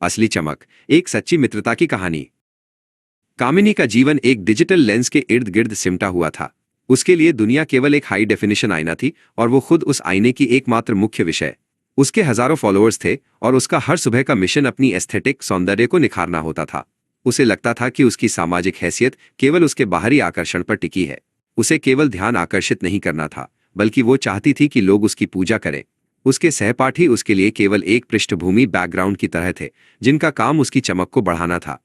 असली चमक, एक सच्ची मित्रता की कहानी। कामिनी का जीवन एक डिजिटल लेंस के इर्द गिर्द सिमटा हुआ था। उसके लिए दुनिया केवल एक हाई डेफिनेशन आईना थी और वो खुद उस आईने की एकमात्र मुख्य विषय। उसके हजारों फॉलोअर्स थे और उसका हर सुबह का मिशन अपनी एस्थेटिक सौंदर्य को निखारना होता था। उसे लगता था कि उसकी सामाजिक हैसियत केवल उसके बाहरी आकर्षण पर टिकी है। उसे केवल ध्यान आकर्षित नहीं करना था, बल्कि वो चाहती थी कि लोग उसकी पूजा करें। उसके सहपाठी उसके लिए केवल एक पृष्ठभूमि बैकग्राउंड की तरह थे, जिनका काम उसकी चमक को बढ़ाना था।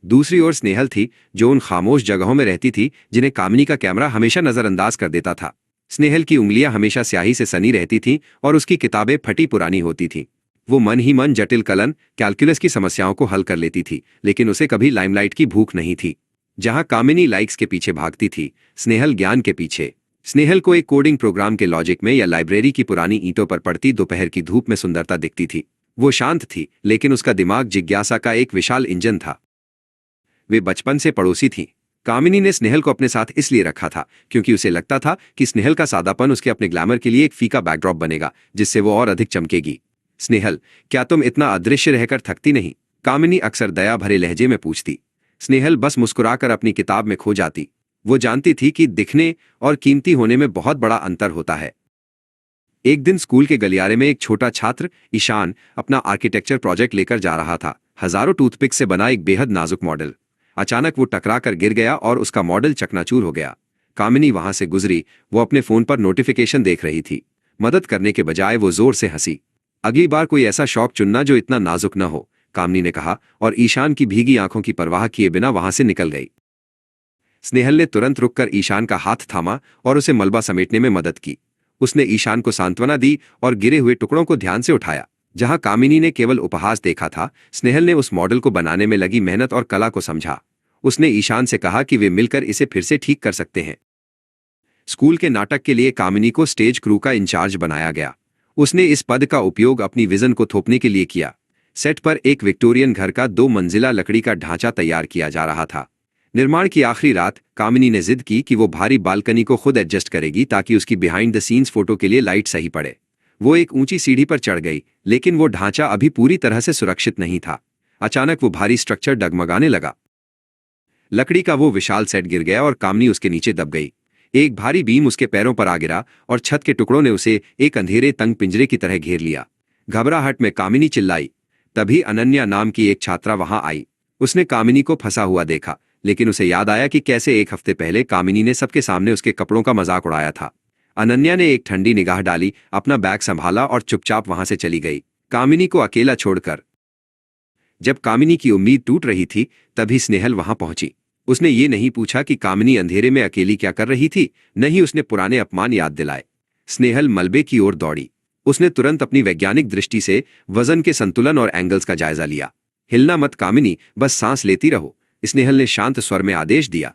दूसरी ओर स्नेहल थी, जो उन खामोश जगहों में रहती थी जिन्हें कामिनी का कैमरा हमेशा नजरअंदाज कर देता था। स्नेहल की उंगलियां हमेशा स्याही से सनी रहती थीं और उसकी किताबें फटी पुरानी होती थीं। वो मन ही मन जटिल कलन, कैलकुलस की समस्याओं को हल कर लेती थी, लेकिन उसे कभी लाइमलाइट की भूख नहीं थी। जहां कामिनी लाइक्स के पीछे भागती थी, स्नेहल ज्ञान के पीछे। स्नेहल को एक कोडिंग प्रोग्राम के लॉजिक में या लाइब्रेरी की पुरानी ईंटों पर पड़ती दोपहर की धूप में सुंदरता दिखती थी। वो शांत थी, लेकिन उसका दिमाग जिज्ञासा का एक विशाल इंजन था। वे बचपन से पड़ोसी थीं। कामिनी ने स्नेहल को अपने साथ इसलिए रखा था क्योंकि उसे लगता था कि स्नेहल का सादापन उसके अपने ग्लैमर के लिए एक फीका बैकड्रॉप बनेगा, जिससे वो और अधिक चमकेगी। स्नेहल, क्या तुम इतना अदृश्य रहकर थकती नहीं? कामिनी अक्सर दया भरे लहजे में पूछती। स्नेहल बस मुस्कुराकर अपनी किताब में खो जाती। वो जानती थी कि दिखने और कीमती होने में बहुत बड़ा अंतर होता है। एक दिन स्कूल के गलियारे में एक छोटा छात्र ईशान अपना आर्किटेक्चर प्रोजेक्ट लेकर जा रहा था। हजारों टूथपिक से बना एक बेहद नाजुक मॉडल। अचानक वो टकरा कर गिर गया और उसका मॉडल चकनाचूर हो गया। कामिनी वहां से गुजरी। वो अपने फोन पर नोटिफिकेशन देख रही थी। मदद करने के बजाय वो जोर से हंसी। अगली बार कोई ऐसा शौक चुनना जो इतना नाजुक न हो, कामिनी ने कहा, और ईशान की भीगी आंखों की परवाह किए बिना वहां से निकल गई। स्नेहल ने तुरंत रुककर ईशान का हाथ थामा और उसे मलबा समेटने में मदद की। उसने ईशान को सांत्वना दी और गिरे हुए टुकड़ों को ध्यान से उठाया। जहां कामिनी ने केवल उपहास देखा था, स्नेहल ने उस मॉडल को बनाने में लगी मेहनत और कला को समझा। उसने ईशान से कहा कि वे मिलकर इसे फिर से ठीक कर सकते हैं। स्कूल के नाटक के लिए कामिनी को स्टेज क्रू का इंचार्ज बनाया गया। उसने इस पद का उपयोग अपनी विजन को थोपने के लिए किया। सेट पर एक विक्टोरियन घर का 2 मंजिला लकड़ी का ढांचा तैयार किया जा रहा था। निर्माण की आखिरी रात कामिनी ने जिद की कि वो भारी बालकनी को खुद एडजस्ट करेगी ताकि उसकी बिहाइंड द सीन्स फोटो के लिए लाइट सही पड़े। वो एक ऊंची सीढ़ी पर चढ़ गई, लेकिन वो ढांचा अभी पूरी तरह से सुरक्षित नहीं था। अचानक वो भारी स्ट्रक्चर डगमगाने लगा। लकड़ी का वो विशाल सेट गिर गया और कामिनी उसके नीचे दब गई। एक भारी बीम उसके पैरों पर आ गिरा और छत के टुकड़ों ने उसे एक अंधेरे तंग पिंजरे की तरह घेर लिया। घबराहट में कामिनी चिल्लाई। तभी अनन्या नाम की एक छात्रा वहां आई। उसने कामिनी को फंसा हुआ देखा, लेकिन उसे याद आया कि कैसे एक हफ्ते पहले कामिनी ने सबके सामने उसके कपड़ों का मजाक उड़ाया था। अनन्या ने एक ठंडी निगाह डाली, अपना बैग संभाला और चुपचाप वहां से चली गई, कामिनी को अकेला छोड़कर। जब कामिनी की उम्मीद टूट रही थी, तभी स्नेहल वहां पहुंची। उसने ये नहीं पूछा कि कामिनी अंधेरे में अकेली क्या कर रही थी, नहीं उसने पुराने अपमान याद दिलाए। स्नेहल मलबे की ओर दौड़ी। उसने तुरंत अपनी वैज्ञानिक दृष्टि से वजन के संतुलन और एंगल्स का जायजा लिया। हिलना मत कामिनी, बस सांस लेती रहो, स्नेहल ने शांत स्वर में आदेश दिया।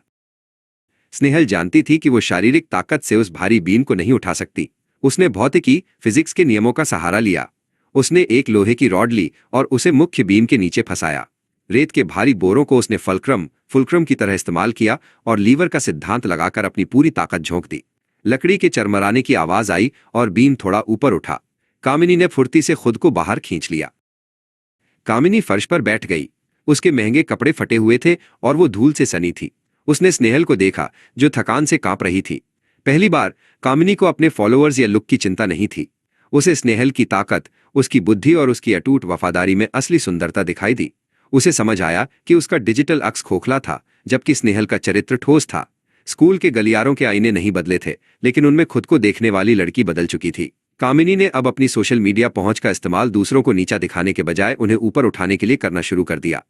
स्नेहल जानती थी कि वो शारीरिक ताकत से उस भारी बीम को नहीं उठा सकती। उसने भौतिकी, फिजिक्स के नियमों का सहारा लिया। उसने एक लोहे की रॉड ली और उसे मुख्य बीम के नीचे फंसाया। रेत के भारी बोरों को उसने फुलक्रम की तरह इस्तेमाल किया और लीवर का सिद्धांत लगाकर अपनी पूरी ताकत झोंक दी। लकड़ी के चरमराने की आवाज आई और बीम थोड़ा ऊपर उठा। कामिनी ने फुर्ती से खुद को बाहर खींच लिया। कामिनी फर्श पर बैठ गई। उसके महंगे कपड़े फटे हुए थे और वो धूल से सनी थी। उसने स्नेहल को देखा, जो थकान से कांप रही थी। पहली बार कामिनी को अपने फॉलोअर्स या लुक की चिंता नहीं थी। उसे स्नेहल की ताकत, उसकी बुद्धि और उसकी अटूट वफादारी में असली सुंदरता दिखाई दी। उसे समझ आया कि उसका डिजिटल अक्स खोखला था, जबकि स्नेहल का चरित्र ठोस था। स्कूल के गलियारों के आईने नहीं बदले थे, लेकिन उनमें खुद को देखने वाली लड़की बदल चुकी थी। कामिनी ने अब अपनी सोशल मीडिया पहुंच का इस्तेमाल दूसरों को नीचा दिखाने के बजाय उन्हें ऊपर उठाने के लिए करना शुरू कर दिया।